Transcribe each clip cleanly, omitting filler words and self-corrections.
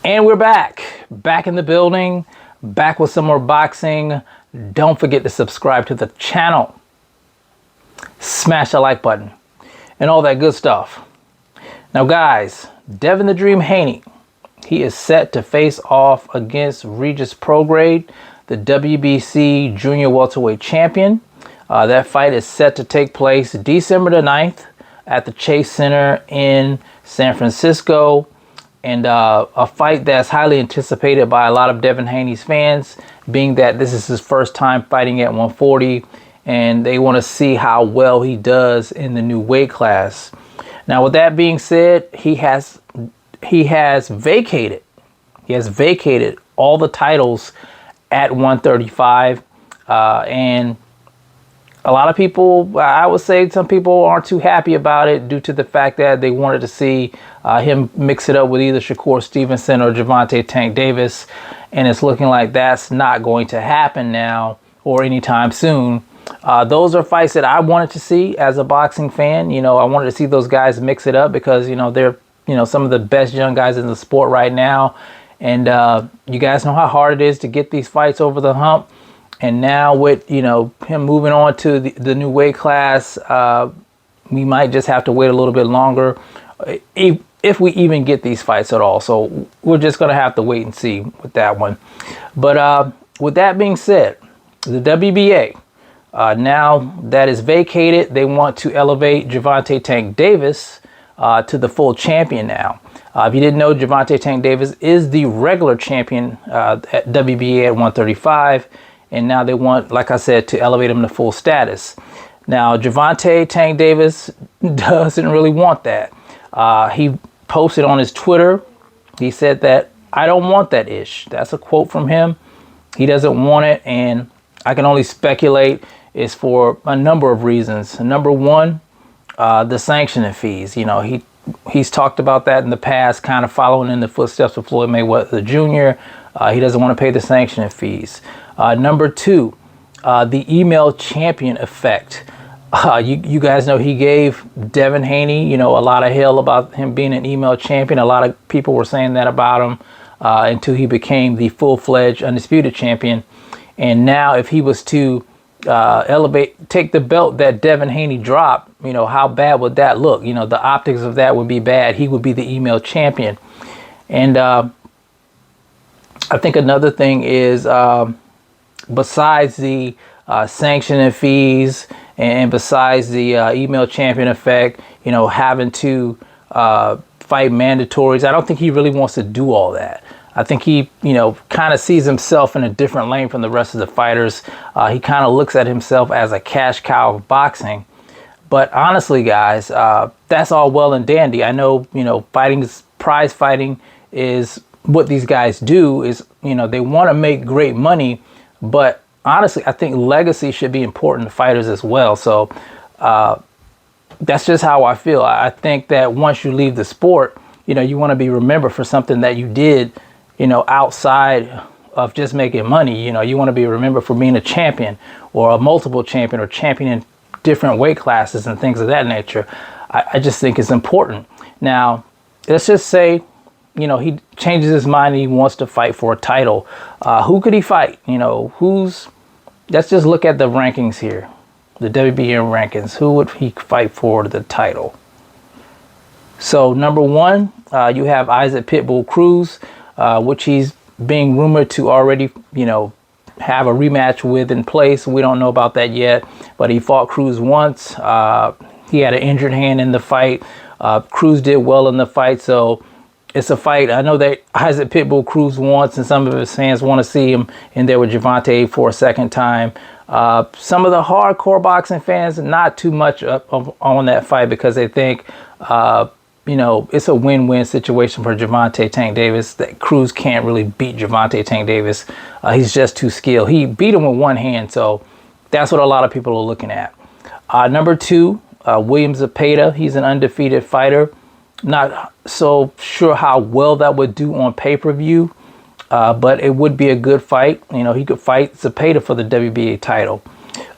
And we're back in the building, back with some more boxing. Don't forget to subscribe to the channel, smash the like button, and all that good stuff. Now guys, Devin the Dream Haney, he is set to face off against Regis Prograde, the WBC Junior Welterweight Champion. That fight is set to take place December the 9th at the Chase Center in San Francisco. And a fight that's highly anticipated by a lot of Devin Haney's fans, being that this is his first time fighting at 140, and they want to see how well he does in the new weight class. Now, with that being said, he has vacated all the titles at 135, and a lot of people, I would say some people aren't too happy about it due to the fact that they wanted to see him mix it up with either Shakur Stevenson or Gervonta Tank Davis. And it's looking like that's not going to happen now or anytime soon. Those are fights that I wanted to see as a boxing fan. You know, I wanted to see those guys mix it up because, you know, they're, you know, some of the best young guys in the sport right now. And you guys know how hard it is to get these fights over the hump. And now with, you know, him moving on to the new weight class, we might just have to wait a little bit longer if we even get these fights at all. So we're just going to have to wait and see with that one. But with that being said, the WBA, now that is vacated, they want to elevate Gervonta Tank Davis to the full champion now. If you didn't know, Gervonta Tank Davis is the regular champion at WBA at 135. And now they want, like I said, to elevate him to full status. Now, Gervonta Tank Davis doesn't really want that. He posted on his Twitter, he said that, "I don't want that ish." That's a quote from him. He doesn't want it, and I can only speculate it's for a number of reasons. Number one, the sanctioning fees. You know, he's talked about that in the past, kind of following in the footsteps of Floyd Mayweather Jr. He doesn't want to pay the sanctioning fees. Number two, the email champion effect. You guys know he gave Devin Haney, you know, a lot of hell about him being an email champion. A lot of people were saying that about him until he became the full-fledged undisputed champion. And now if he was to take the belt that Devin Haney dropped, you know, how bad would that look? You know, the optics of that would be bad. He would be the email champion. And I think another thing is, besides the sanctioning fees and besides the email champion effect, you know, having to fight mandatories, I don't think he really wants to do all that. I think he, you know, kind of sees himself in a different lane from the rest of the fighters. He kind of looks at himself as a cash cow of boxing. But honestly, guys, that's all well and dandy. I know, you know, prize fighting is what these guys do. Is, you know, they want to make great money. But honestly, I think legacy should be important to fighters as well. So that's just how I feel. I think that once you leave the sport, you know, you want to be remembered for something that you did, you know, outside of just making money. You know, you want to be remembered for being a champion or a multiple champion or champion in different weight classes and things of that nature. I just think it's important. Now, let's just say, you know, he changes his mind and he wants to fight for a title. Who could he fight? You know, let's just look at the rankings here. The WBA rankings. Who would he fight for the title? So number one, you have Isaac Pitbull Cruz, which he's being rumored to already, you know, have a rematch with in place. We don't know about that yet, but he fought Cruz once. He had an injured hand in the fight. Cruz did well in the fight, so it's a fight. I know that Isaac Pitbull Cruz wants, and some of his fans want to see him in there with Gervonta for a second time. Some of the hardcore boxing fans, not too much on that fight because they think, you know, it's a win-win situation for Gervonta Tank Davis. That Cruz can't really beat Gervonta Tank Davis. He's just too skilled. He beat him with one hand, so that's what a lot of people are looking at. Number two, William Zepeda. He's an undefeated fighter. Not so sure how well that would do on pay-per-view, but it would be a good fight. You know, he could fight Zepeda for the WBA title.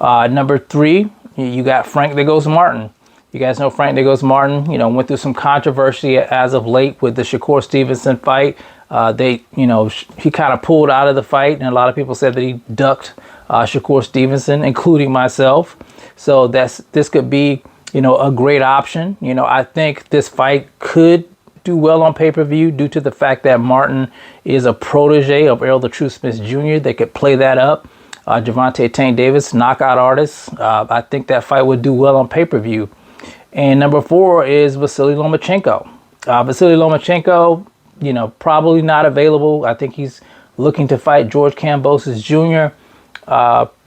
Number three, you got Frank "The Ghost" Martin. You guys know Frank Nicholas Martin, went through some controversy as of late with the Shakur Stevenson fight. He kind of pulled out of the fight, and a lot of people said that he ducked Shakur Stevenson, including myself. So this could be, a great option. I think this fight could do well on pay-per-view due to the fact that Martin is a protege of Errol the Truth Smith Jr. They could play that up. Gervonta Tank Davis, knockout artist. I think that fight would do well on pay-per-view. And number 4 is Vasily Lomachenko. Vasily Lomachenko, probably not available. I think he's looking to fight George Kambosos Jr.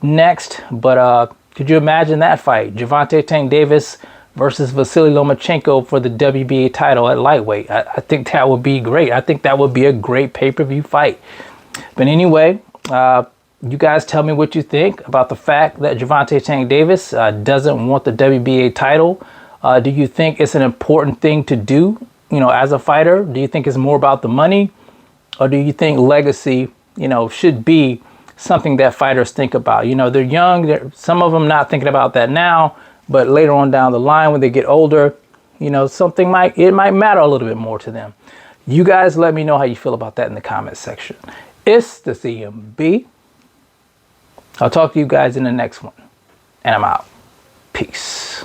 Next. But could you imagine that fight? Gervonta Tank Davis versus Vasily Lomachenko for the WBA title at lightweight. I think that would be great. I think that would be a great pay-per-view fight. But anyway, you guys tell me what you think about the fact that Gervonta Tank Davis doesn't want the WBA title. Do you think it's an important thing to do, as a fighter? Do you think it's more about the money? Or do you think legacy, should be something that fighters think about? They're young. Some of them not thinking about that now, but later on down the line when they get older, it might matter a little bit more to them. You guys let me know how you feel about that in the comment section. It's the CMB. I'll talk to you guys in the next one. And I'm out. Peace.